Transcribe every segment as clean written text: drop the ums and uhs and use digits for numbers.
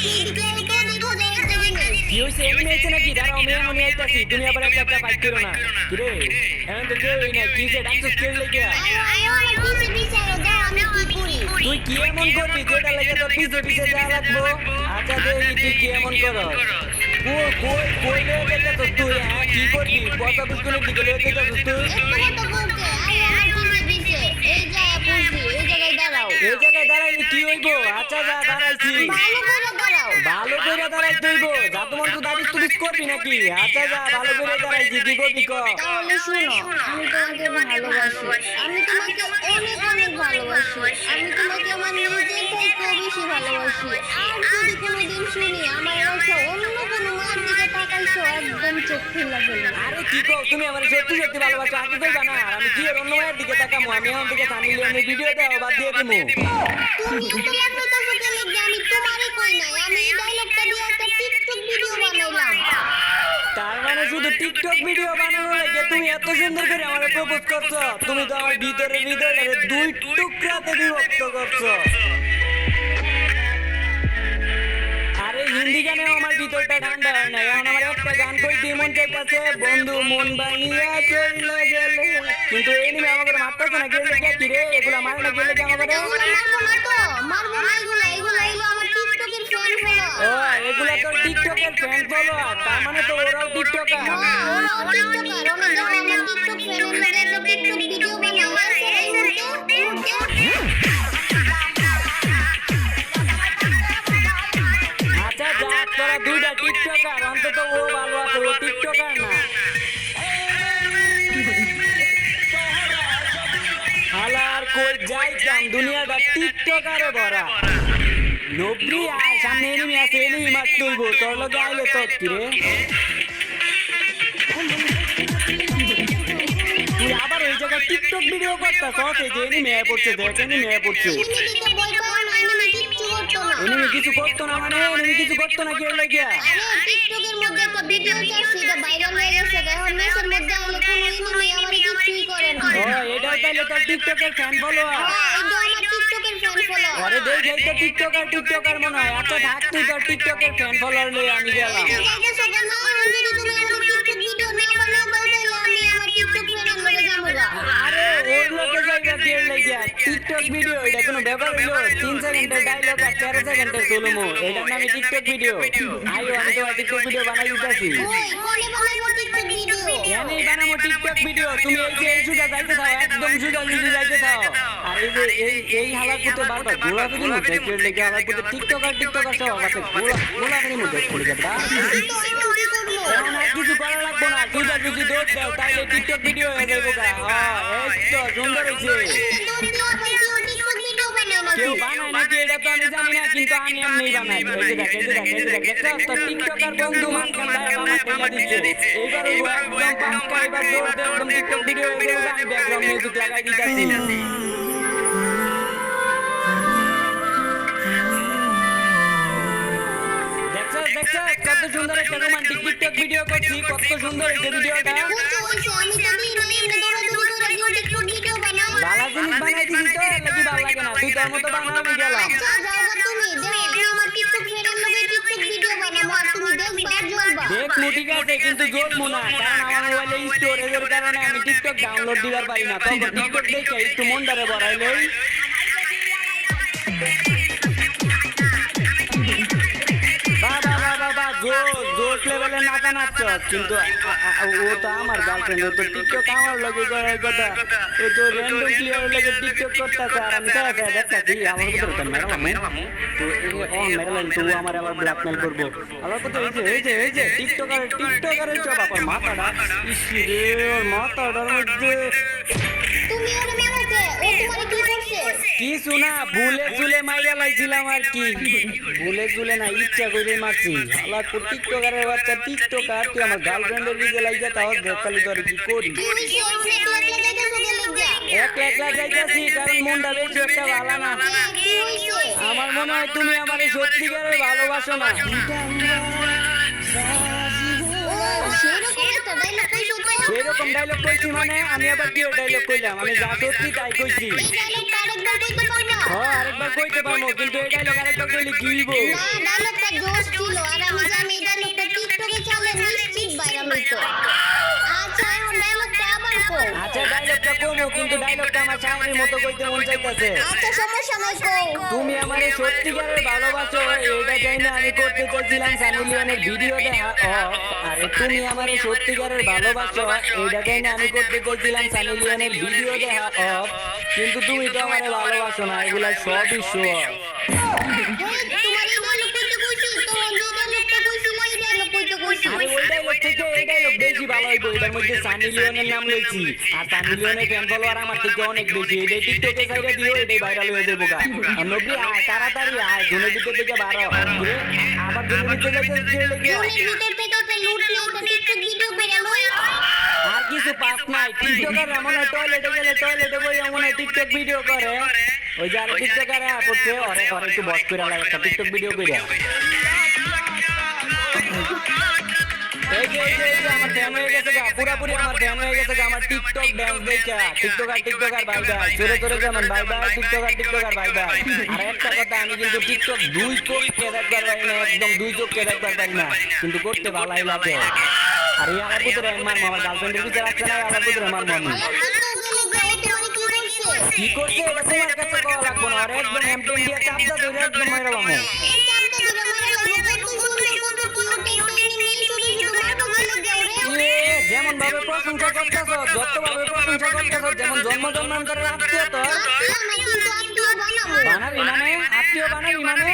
কি হইছে এমনি হইছে নাকি? দাঁড়াও আমি আইতাছি, তুমি আবার একটা ফাইট করো না। কি রে এখন তো কেউই নাই, কি যে ডাকছস কেউ লেগে? তুই কি এমন করবি যেটা লেগে তোর পিছে পিছে যা লাগবো? আচ্ছা দেখি তুই কি এমন করস। কই লেগে যেতেছস তুই? হ্যাঁ কি করবি? পচা পুষ্কুলের দিকে লেগে যেতেছস তুই? এই জায়গায় দাঁড়াইলে কি হইব? আচ্ছা যা দাঁড়াইছি, ভালো করে দাঁড়াইতে হইব। যা তোমার তো দাবি তুবিস করবি নাকি? আচ্ছা যা ভালো করে দাঁড়াইছি, কি করবি ক? তাহলে শোনো, আমি তোমাকে ভালোবাসি, আমি তোমাকে অনেক অনেক ভালোবাসি, আমি তোমাকে আমার নিজের থেকেও বেশি ভালোবাসি। আর যদি কোনোদিন শুনি আমার কথা অন্য কোনো মার দিকে তাকাইছো, একদম চোখ খুলে ফেলবে। আরে কি কও তুমি? আমার সত্যি সত্যি ভালোবাসো, আগে কইবা না? আর আমি কি এর অন্য মায়ের দিকে তাকামু? আমি এখন থেকে সানি লিওনের ভিডিও দাও বাদ দিয়ে দিমু। তুমি এত লাফাইতেছো কেন? আমি তোমারই কই নাই, আমি এই ডায়লগটা দিয়ে একটা টিকটক ভিডিও বানাইলাম। তার মানে শুধু টিকটক ভিডিও বানানো লাগে তুমি এত সুন্দর করে আমারে প্রপোজ করছো? তুমি তো আমার ভিতরে হৃদয়টারে দুই টুকরাতে বিভক্ত করছো। আরে হিন্দি গানেও আমার ভিতরটা ঠান্ডা হয় না। এখন আমার একটা গান কইতে মন চাইতেছে, বন্ধু মন ভাঙিয়া চলে গেলে। কিন্তু এনিমে আমাকে মারতেছে না, গেলে কি রে? এগুলা মারে না গেলে কি আমাকে? এগুলো মারবো না এগুলো আমার টিকটকের ফ্যান ফলো। ও এগুলা তোর টিকটকের ফ্যান ফলোয়ার? তার মানে তো ওরাও টিকটকার। ওরাও টিকটকার, ওরা যারা আমার টিকটক ফ্যানের লগে একটা টিকটক ভিডিও বানাইছে এই মুহূর্তে। আচ্ছা যাক, তোরা দুইটা টিকটকার, অন্তত ও ভালো আছে, ও টিকটকার না। হালার কই যাইতাম, দুনিয়াটা টিকটকারে ভরা। নবরি আয়, সামনে এনিমি আছে, এনিমি মার তুলব। তোর লগে আইলে তো কি রে? তুই আবার ওই জায়গায় টিকটক ভিডিও করতাছ? এই যে এনিমি আয় পড়ছে, দেখ এনিমি আয় পড়ছে। এনিমিকে বল পাও না, এনিমি কিচ্ছু করতো না। এনিমি কিছু করতো না মানে? এনিমি কিছু করতো না কি লাগিয়া? আরে টিকটকের মধ্যে একটা ভিডিও ছাড়ছি, এটা ভাইরাল হয়ে গেছে। এখন মেসের মধ্যে আইলে কোনো এনিমি আমার কিছুই করে না। ও এটাও তাইলে তোর টিকটকের ফ্যান ফলোয়ার? হ্যাঁ, এটা আমার টিকটকের ফ্যান ফলো। আরে দেখ এই তো টিকটকার মনে হয়। আচ্ছা থাক, তুই তোর টিকটকের ফ্যান ফলোয়ার লই আমি গেলাম। যাইতেছো কেন? এখন যদি তুমি আমার টিকটক ভিডিও না বানাও তাহলে আমি আমার টিকটক ফ্যানের লগে যাবো না। আরে ওর লোকে যাইবা কি এর লাগিয়া? টিকটক ভিডিও এটা কোনো ব্যাপার হইলো? 3 সেকেন্ডের ডায়লগ আর 13 সেকেন্ডের তুলমু, এটার নামই টিকটক ভিডিও। আইও আমি তোমার টিকটক ভিডিও বানাই দিতেছি। ওই কোনে বানাবো টিকটক ভিডিও? এমনি বানাবো টিকটক ভিডিও। তুমি এই যে এই সুজা যাইতে দাও, একদম সুজা যাইতে দাও। আর এই যে এই হালাকুতে বারবার গোলা যদি মধ্যে কেউ লেগে হালাকুতে টিকটকার সব আছে, গোলাগুলির মধ্যে পড়ে যাবে। তো এখন কি করবো? এখন আর কিছু করা লাগবো না, সুজা যদি দৌড় দাও তাইলে টিকটক ভিডিও হয়ে যাবে। হ্যাঁ এই তো সুন্দর হয়েছে। কেউ বানায় নাকি এটা তো আমি জানি না, কিন্তু আমি এমনি বানাই। এই যে দেখ দেখছ তো টিকটকার বন্ধু মাঝখান দাঁড়ায় আমার ঠেলা দিচ্ছে। এইবার ও একদম পাক্কা, এবার দৌড় দে, একদম টিকটক ভিডিও হয়ে যাবে। আমি ব্যাকগ্রাউন্ড মিউজিক লাগাই দিতেছি। দেখছ কত সুন্দর একটা রোমান্টিক টিকটক ভিডিও করছি, কত সুন্দর হয়েছে ভিডিওটা। ভালো জিনিস বানাই দিছি তো, এর লাগি ভালো লাগে না। তুই তোর মতো বানাও, আমি গেলাম। দেখ ঠিক আছে, কিন্তু জ্বলবো না, কারণ আমার মোবাইলে স্টোরেজের কারণে আমি টিকটক ডাউনলোড দিবার পারি না। তখন টিকটক দেখে একটু মনটারে বড়াইলেই। জোশ লেভেলে নাচা নাচছ, কিন্তু ও তো আমার গার্লফ্রেন্ড, ও তো টিকটক আমার লগে করার কথা। ও তো র্যান্ডম প্লেয়ার লগে টিকটক করতেছে, আর আমি দেখতেছি আমার ভিতরে তো মেরালাম। তো মেরালাম তো আমার আবার ব্ল্যাকমেল করবো। আবার কোথাও এই যে টিকটকারের সব আবার মাথাটা, ইসি রে ওর মাথাটার মধ্যে কিছু না, ভুলে চুলে মাইরা লাইছিলাম আর কি। ভুলে চুলে না, ইচ্ছা করে মারছি। আল্লাহ টিকটকারের বাচ্চা টিকটকার, তুই আমার গার্লফ্রেন্ডের দিকে লাইজা, তাও দেখালি তোর কি করি। একলা যাইতাছি, কারণ মনটা বেশি একটা ভালো না। আমার মনে হয় তুমি আমার সত্যিকারের ভালোবাসো না। সেরকম ডায়লগ কইছি মানে? আমি আবার কি ডায়লগ কইলাম? আমি যা সত্যি তাই কইছি। হ্যাঁ আরেকবার কইতে পারবো, কিন্তু এই ডায়লগ আরেকবার কইলে কি হইব? না ডায়লগটা জোশ ছিল আর আমি জানি এই ডায়লগটা টিকটকে চলে নিশ্চিত ভাইরাল হইতো। আচ্ছা এখন ডায়লগটা আবার কও। আচ্ছা ডায়লগটা কমো, কিন্তু ডায়লগটা আমার শায়রির মতো কইতে মন চাইতাছে। আচ্ছা সমস্যা নাই কও। তুমি আমারে সত্যিকারের ভালোবাসো এটা চাই না আমি করতে চাইছিলাম সানি লিওনের ভিডিওতে আরে তুমি আমারে সত্যিকারের ভালোবাসো এটা চাই না আমি করতে চাইছিলাম সানি লিওনের ভিডিওতে কিন্তু তুমি তো আমারে ভালোবাসো না, এগুলা সবই শো। তোমার এই ডায়লগ কইতে কইছি তোমার যে ডায়লগটা কইছিল এই ডায়লগ কইতে কইছি। আরে ওই ডায়লগ থেকে এই ডায়লগ বেশি ভালো হইব, এটার মধ্যে সানি লিওনের নাম লইছি আর সানি লিওনের ফ্যান ফলোয়ার আমার থেকে অনেক বেশি। এটাই টিকটকে ছাইরা দিও, এটাই ভাইরাল হয়ে যাবে গা। আর নবী আয় তাড়াতাড়ি আয়, জনের ভিতর থেকে বারো আবার জনের ভিতর থেকে ফোনের ভিতর থেকে একটা লুট নিয়ে একটা টিকটক ভিডিও করে লই। আর কিছু পাস নাই। টিকটকার এমন টয়লেটে গেলে টয়লেটে বই এমন টিকটক ভিডিও করে, ওই যে আর টিকটকার পড়ছে অরে অরে একটু বস করে লাগে একটা টিকটক ভিডিও করে। এই যে আমার ফ্যান হয়ে গেছে গা, পুরাপুরি আমার ফ্যান হয়ে গেছে গা আমার টিকটক ড্যান্স দেখা। টিকটকার বাই বাই, জোরে জোরে যেমন bye bye, TikToker bye bye. আর একটা কথা, আমি কিন্তু টিকটক দুই চোখকে দেখবার পারি না, একদম দুই চোখকে দেখবার পারি না, কিন্তু করতে ভালোই লাগে। আর এই আমার ভিতরে মারমো, আমার গার্লফ্রেন্ডের ভিতরে আসছে না, আমার ভিতরে মারমো আমি। কি করছে এটা তোমার কাছে কওয়া লাগবে না, আর একদম এমটেন দিয়ে চাপটা ধরে একদম মাইরা বামো। যেমন ভাবে প্রশংসা করতেছ, যত ভাবে প্রশংসা করতেছ, যেমন জন্ম জন্মান্তরের আত্মীয় তো বানাবি মানে আত্মীয় বানাবি মানে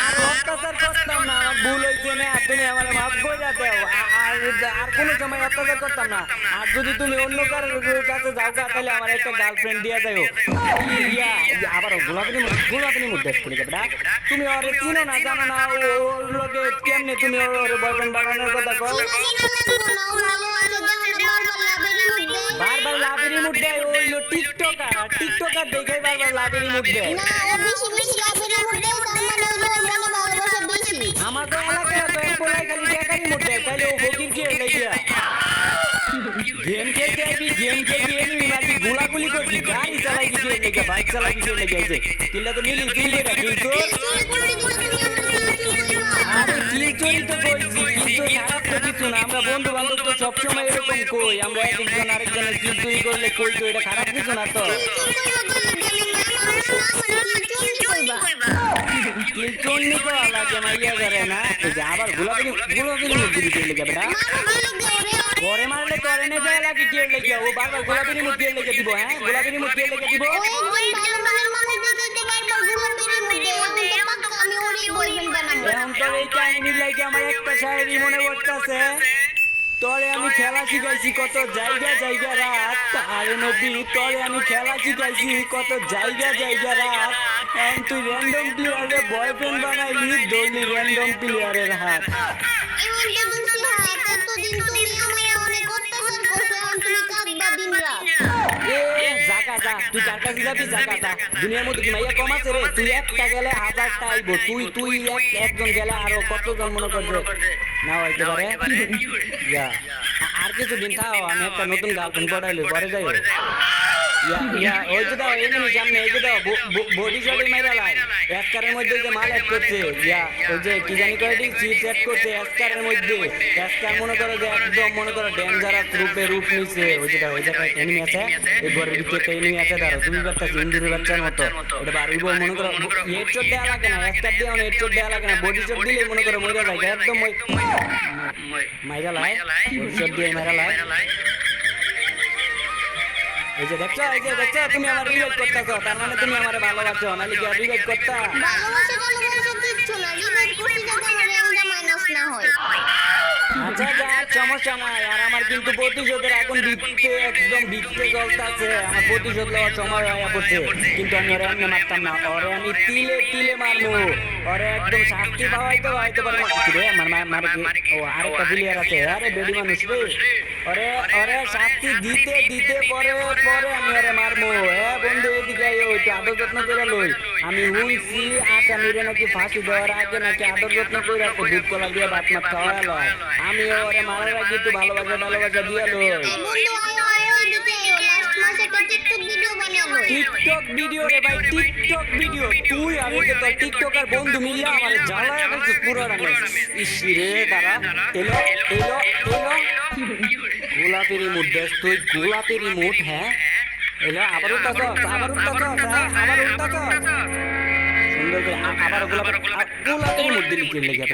আর অত্যাচার করতাম না, আমার ভুল হয়েছে না, তুমি আমার মাফ করে দাও। আর কোনো সময় অত্যাচার করতাম না। আর যদি তুমি অন্য কারোর কাছে যাও গা, তাহলে আমার একটা গার্লফ্রেন্ড দিয়ে যাও। আবার গোলাপিনি মধ্যে তুমি ওরে চিনো না, জানো না, ওর লোকে কেমনে তুমি ওর বয়ফ্রেন্ড বানানোর কথা কও। বারবার লাভের মুড দেয়, ওইলো টিকটকার দেখে বারবার লাভের মুড দেয়। আমাদের এলাকায় তো এক বলাই খালি বেকারি মুড দেয়, তাহলে ও ফকির কে লাগিয়া গেম খেলতে আইবি, গেম খেলতে এনিমি মারবি, গুলাগুলি করবি, গাড়ি চালাই কিছু লেগে, বাইক চালাই কিছু লেগে আছে, কিল্লা তো নিলি তুই এটা কিন্তু আরে কি চুরি তো কইছি, কিন্তু খারাপ তো কিছু না। আমরা বন্ধু বান্ধব তো সবসময় এরকম কই, আমরা একজন আরেকজনের কি চুরি করলে কই, তো এটা খারাপ কিছু না তো। চুন্নি তো লাগে মাইয়া করে না, এই যে আবার গুলাগুলি মুরগি দিতে লেগে বেটা ঘরে মারলে করে নে যায় লাগে কি লেগে, ও বারবার গোলাপিনি মুরগি লেগে দিব। হ্যাঁ গোলাপিনি মুরগি লেগে দিব। এখন তো এই কাহিনী লাগে আমার একটা শায়রি মনে পড়তেছে, তরে আমি খেলা শিখাইছি কত জায়গা রাত। আরে নবী তরে আমি খেলা শিখাইছি কত জায়গা রাত। এখন তুই র্যান্ডম প্লেয়ারে বয়ফ্রেন্ড বানাইলি, দৌড়লি র্যান্ডম প্লেয়ারের হাত। তুই কার কাছে যাবি, জায়গাটা দুনিয়ার মধ্যে কি মাইয়া কম আছে রে? তুই একটা গেলে 1000টা আইব, তুই একজন গেলে আরো কতজন মনে করবে না হইতে পারে। আর কিছুদিন থাও, আমি একটা নতুন গার্লফ্রেন্ড পড়াইলি, পরে যাই। ওই যে দাও এমনি সামনে, এই যে দাও বডি শটে মেরা লাই এসকারের মধ্যে যে মাল অ্যাড করছে, ওই যে কি জানি করে চিপস অ্যাড করছে এসকারের মধ্যে। এসকার মনে করো যে একদম মনে করো ডেঞ্জারাস রূপ নিছে। ওই যে দাও, ওই জায়গায় এনিমি আছে, এই ঘরের ভিতরে একটা এনিমি আছে, দাঁড়ো তুমি বাচ্চা ইন্দুরের বাচ্চার মতো ওটা বাড়িব। মনে করো হেডশট দেওয়া লাগে না, এসকার দিয়ে হেডশট দেওয়া লাগে না, বডি শট দিলেই মনে করো মরে যায় একদম মাইরা লাই, বডি শট দিয়ে মাইরা লাই। এই যে দেখছো তুমি আমার রিলেট করতেছো, তার মানে তুমি আমারে ভালোবাসো, নাহলে কি রিলেট করতা? আচ্ছা সমস্যা নাই। আর আমার কিন্তু প্রতিশোধের আগুন একদম ভিতরে জ্বলতেছে, আমার প্রতিশোধ নেওয়ার সময় হয়ে পড়ছে। কিন্তু আমি ওরে এমনি মারতাম না, ওরে আমি তিলে মারবো, ওরে একদম শাস্তি পাওয়াইতে পারে রে। আমার ও আরেকটা প্লেয়ার আছে, আরে বেডি মানুষ রে, ওরে শাস্তি দিতে পরে আমি ওরে মারবো। হ্যাঁ বন্ধু এদিকে একটু আদর যত্ন করে লই। আমি শুনছি আসামিরে নাকি ফাঁসি দেওয়ার আগে নাকি আদর যত্ন করে রাখো, দুধ কলা দিয়ে ভাত মাছ খাওয়া লয়। আমি ওরে মারার আগে একটু ভালোবাসা দিয়ে লই। বাসায় একটা টিকটক ভিডিও বানালো টিকটক ভিডিও রে ভাই, টিকটক ভিডিও। তুই আমি যে তোর টিকটকার বন্ধু মিলে আমার জ্বালায় বলছিস পুরো রান্না। ইস রে দাঁড়া, এলো এলো এলো গোলাপি রিমোট দেখ তুই, গোলাপি রিমোট। হ্যাঁ এলো আবার উল্টা চল, আবার উল্টা চল, আবার উল্টা চল। সুন্দর করে আবার গোলাপি রিমোট দিলি কে লেগে